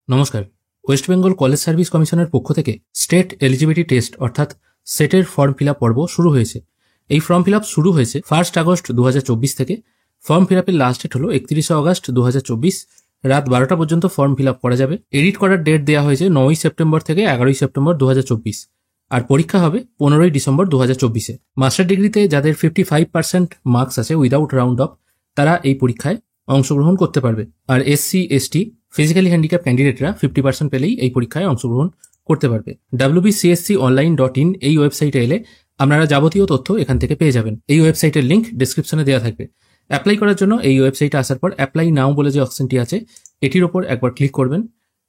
নমস্কার। West Bengal college service কমিশনের পক্ষ থেকে স্টেট এলিজিবিলিটি টেস্ট অর্থাৎ সেটের ফর্ম ফিল আপ পর্ব শুরু হয়েছে। এই ফর্ম ফিল আপ শুরু হয়েছে 1 আগস্ট 2024 থেকে। ফর্ম ফিল আপের লাস্ট ডেট হলো 31 আগস্ট 2024, রাত 12টা পর্যন্ত ফর্ম ফিল আপ করা যাবে। এডিট করার ডেট দেওয়া হয়েছে 9 সেপ্টেম্বর থেকে 11 সেপ্টেম্বর 2024, আর পরীক্ষা হবে 15 ডিসেম্বর 2024-এ। মাস্টার ডিগ্রিতে যাদের 55% মার্কস আছে উইদাউট রাউন্ড অফ, তারা এই পরীক্ষায় অংশগ্রহণ করতে পারবে। আর SC ST ফিজিক্যালি হ্যান্ডিক্যাপ ক্যান্ডিডেটরা 50% পেলেই এই পরীক্ষায় অংশগ্রহণ করতে পারবে। wbcsconline.in এই ওয়েবসাইটে এলে আপনারা যাবতীয় তথ্য এখান থেকে পেয়ে যাবেন। এই ওয়েবসাইটের লিঙ্ক ডেসক্রিপশনে দেওয়া থাকবে। অ্যাপ্লাই করার জন্য এই ওয়েবসাইটে আসার পর অ্যাপ্লাই নাও বলে যে অপশনটি আছে এটির ওপর একবার ক্লিক করবেন।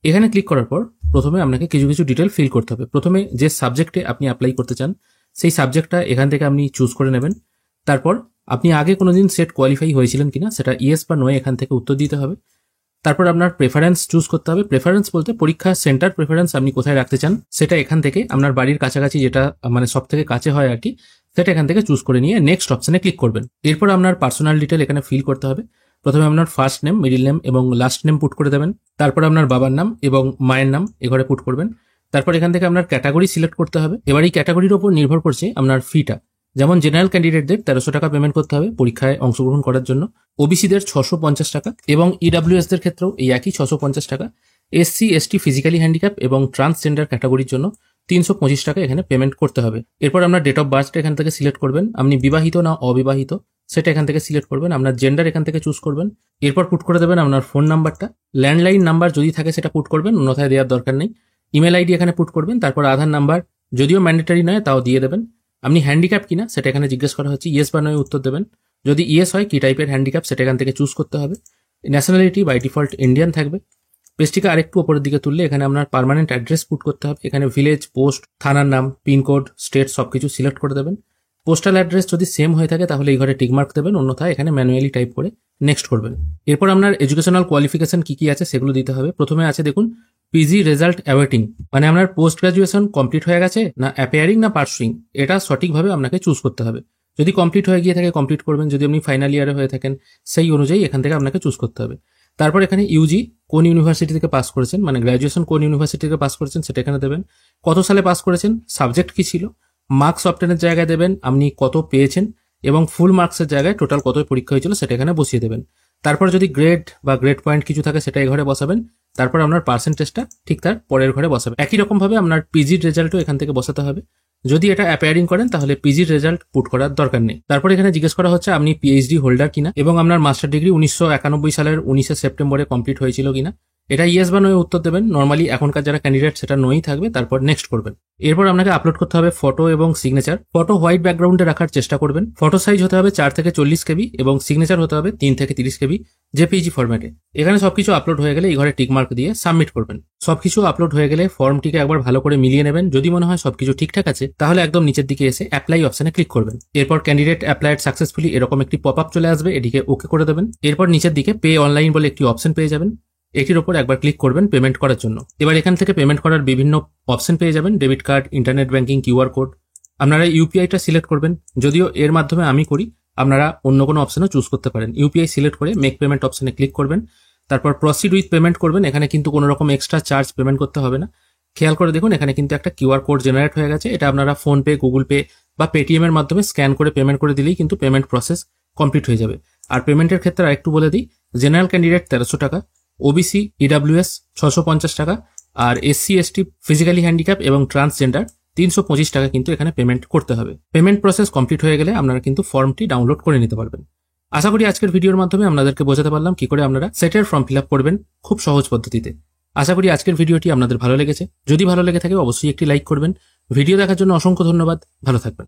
এখানে ক্লিক করার পর প্রথমে আপনাকে কিছু ডিটেল ফিল করতে হবে। প্রথমে যে সাবজেক্টে আপনি অ্যাপ্লাই করতে চান সেই সাবজেক্টটা এখান থেকে আপনি চুজ করে নেবেন। তারপর আপনি আগে কোনোদিন সেট কোয়ালিফাই হয়েছিলেন কিনা সেটা ইয়েস বা নো এখান থেকে উত্তর দিতে হবে। তারপর আপনার প্রেফারেন্স চুজ করতে হবে। প্রেফারেন্স বলতে পরীক্ষা সেন্টার প্রেফারেন্স আপনি কোথায় রাখতে চান সেটা এখান থেকে আপনার বাড়ির কাছাকাছি যেটা মানে সব থেকে কাছে হয় আর কি, সেটা এখান থেকে চুজ করে নিয়ে নেক্সট অপশনে ক্লিক করবেন। এরপর আপনার পার্সোনাল ডিটেল এখানে ফিল করতে হবে। প্রথমে আপনার ফার্স্ট নেম, মিডিল নেম এবং লাস্ট নেম পুট করে দেবেন। তারপর আপনার বাবার নাম এবং মায়ের নাম এঘরে পুট করবেন। তারপর এখান থেকে আপনার ক্যাটাগরি সিলেক্ট করতে হবে। এবার এই ক্যাটাগরির ওপর নির্ভর করছে আপনার ফিটা। যেমন জেনারেল ক্যান্ডিডেটদের 1300 টাকা পেমেন্ট করতে হবে পরীক্ষায় অংশগ্রহণ করার জন্য, ওবিসিদের 650 টাকা এবং ইডাব্লিউএসদের ক্ষেত্রেও এই একই 650 টাকা। SC ST ফিজিক্যালি হ্যান্ডিক্যাপ এবং ট্রান্সজেন্ডার ক্যাটাগরির জন্য 325 টাকা এখানে পেমেন্ট করতে হবে। এরপর আপনার ডেট অফ বার্থটা এখান থেকে সিলেক্ট করবেন। আপনি বিবাহিত না অবিবাহিত সেটা এখান থেকে সিলেক্ট করবেন। আপনার জেন্ডার এখান থেকে চুজ করবেন। এরপর পুট করে দেবেন আপনার ফোন নাম্বারটা। ল্যান্ডলাইন নাম্বার যদি থাকে সেটা পুট করবেন, অন্যথায় দেওয়ার দরকার নেই। ইমেল আইডি এখানে পুট করবেন। তারপর আধার নাম্বার, যদিও ম্যান্ডেটারি নয় তাও দিয়ে দেবেন। আপনি হ্যান্ডিক্যাপ কিনা সেটা এখানে জিজ্ঞেস করা হচ্ছে, ইয়েস বা নয় উত্তর দেবেন। যদি ইয়েস হয় কি টাইপের হ্যান্ডিক্যাপ সেটা এখান থেকে চুজ করতে হবে। ন্যাশনালিটি বাই ডিফল্ট ইন্ডিয়ান থাকবে। পেজটিকে আরেকটু ওপরের দিকে তুললে এখানে আপনার পার্মানেন্ট অ্যাড্রেস পুট করতে হবে। এখানে ভিলেজ, পোস্ট, থানার নাম, পিনকোড, স্টেট সবকিছু সিলেক্ট করে দেবেন। পোস্টাল অ্যাড্রেস যদি সেম হয়ে থাকে তাহলে এই ঘরে টিকমার্ক দেবেন, অন্যথায় এখানে ম্যানুয়ালি টাইপ করে নেক্সট করবেন। এরপর আপনার এডুকেশনাল কোয়ালিফিকেশন কি আছে সেগুলো দিতে হবে। প্রথমে আছে দেখুন পিজি রেজাল্ট অ্যাওয়েটিং, মানে আপনার পোস্ট গ্রাজুয়েশন কমপ্লিট হয়ে গেছে না অ্যাপিয়ারিং না পার্সুইং, এটা সঠিকভাবে আপনাকে চুজ করতে হবে। যদি কমপ্লিট হয়ে গিয়ে থাকে কমপ্লিট করবেন, যদি আপনি ফাইনাল ইয়ারে হয়ে থাকেন সেই অনুযায়ী এখান থেকে আপনাকে চুজ করতে হবে। তারপর এখানে ইউজি কোন ইউনিভার্সিটি থেকে পাস করেছেন, মানে গ্র্যাজুয়েশন কোন ইউনিভার্সিটি থেকে পাস করেছেন সেটা এখানে দেবেন। কত সালে পাস করেছেন, সাবজেক্ট কি ছিল, মার্কস অবটেনের জায়গায় দেবেন আপনি কত পেয়েছেন এবং ফুল মার্কসের জায়গায় টোটাল কত পরীক্ষা হয়েছিল সেটা এখানে বসিয়ে দেবেন। তারপর যদি গ্রেড বা গ্রেড পয়েন্ট কিছু থাকে সেটা এই ঘরে বসাবেন। তারপর আপনার পার্সেন্টেজটা ঠিক তার পরের ঘরে বসাবেন। একই রকম ভাবে আপনার পিজির রেজাল্টও এখান থেকে বসাতে হবে। যদি এটা অ্যাপিয়ারিং করেন তাহলে পিজির রেজাল্ট পুট করার দরকার নেই। তারপর এখানে জিজ্ঞেস করা হচ্ছে আপনি PhD হোল্ডার কিনা এবং আপনার মাস্টার ডিগ্রি 1991 সালের 19 সেপ্টেম্বরে কমপ্লিট হয়েছিল কিনা। এটা ইয়েস বা নোয়ে উত্তর দেবেন। নর্মালি এখনকার যারা ক্যান্ডিডেট সেটা নোই থাকবে। তারপর নেক্সট করবেন। এরপর আপনাকে আপলোড করতে হবে ফটো এবং সিগনেচার। ফটো হোয়াইট ব্যাকগ্রাউন্ডে রাখার চেষ্টা করবেন। ফটো সাইজ হতে হবে 4 থেকে 40 KB এবং সিগনেচার হতে হবে 3 থেকে 30 KB JPG ফরম্যাটে। এখানে সবকিছু আপলোড হয়ে গেলে এই ঘরে টিকমার্ক দিয়ে সাবমিট করবেন। সবকিছু আপলোড হয়ে গেলে ফর্মটিকে একবার ভালো করে মিলিয়ে নেবেন। যদি মনে হয় সবকিছু ঠিকঠাক আছে তাহলে একদম নিচের দিকে এসে অ্যাপ্লাই অপশনে ক্লিক করবেন। এরপর ক্যান্ডিডেট অ্যাপ্লাইড সাকসেসফুলি এরকম একটি পপ আপ চলে আসবে, এটিকে ওকে করে দেবেন। এরপর নিচের দিকে পে অনলাইন বলে একটি অপশন পেয়ে যাবেন, এটির উপর একবার ক্লিক করবেন পেমেন্ট করার জন্য। এবার এখান থেকে পেমেন্ট করার বিভিন্ন অপশন পেয়ে যাবেন, debit card, internet banking, QR code. আপনারা ইউপিআইটা সিলেক্ট করবেন, যদিও এর মাধ্যমে আমি করি, আপনারা অন্য কোনো অপশনও চুজ করতে পারেন। ইউপিআই সিলেক্ট করে মেক পেমেন্ট অপশনে ক্লিক করবেন। তারপর প্রসিড উইথ পেমেন্ট করবেন। এখানে কিন্তু কোনো রকম এক্সট্রা চার্জ পেমেন্ট করতে হবে না। খেয়াল করে দেখুন এখানে কিন্তু একটা QR কোড জেনারেট হয়ে গেছে। এটা আপনারা ফোনপে, গুগল পে বা পেটিএম এর মাধ্যমে স্ক্যান করে পেমেন্ট করে দিলেই কিন্তু পেমেন্ট প্রসেস কমপ্লিট হয়ে যাবে। আর পেমেন্টের ক্ষেত্রে আরেকটু বলে দিই, জেনারেল ক্যান্ডিডেট 1300 টাকা, ওবিসি ইডাব্লিউএস 650 টাকা, আর SC ST ফিজিক্যালি হ্যান্ডিক্যাপ এবং ট্রান্সজেন্ডার 325 টাকা কিন্তু এখানে পেমেন্ট করতে হবে। পেমেন্ট প্রসেস কমপ্লিট হয়ে গেলে আপনারা কিন্তু ফর্মটি ডাউনলোড করে নিতে পারবেন। আশা করি আজকের ভিডিওর মাধ্যমে আপনাদেরকে বোঝাতে পারলাম কি করে আপনারা সেটের ফর্ম ফিল আপ করবেন খুব সহজ পদ্ধতিতে। আশা করি আজকের ভিডিওটি আপনাদের ভালো লেগেছে। যদি ভালো লেগে থাকে অবশ্যই একটি লাইক করবেন। ভিডিও দেখার জন্য অসংখ্য ধন্যবাদ। ভালো থাকবেন।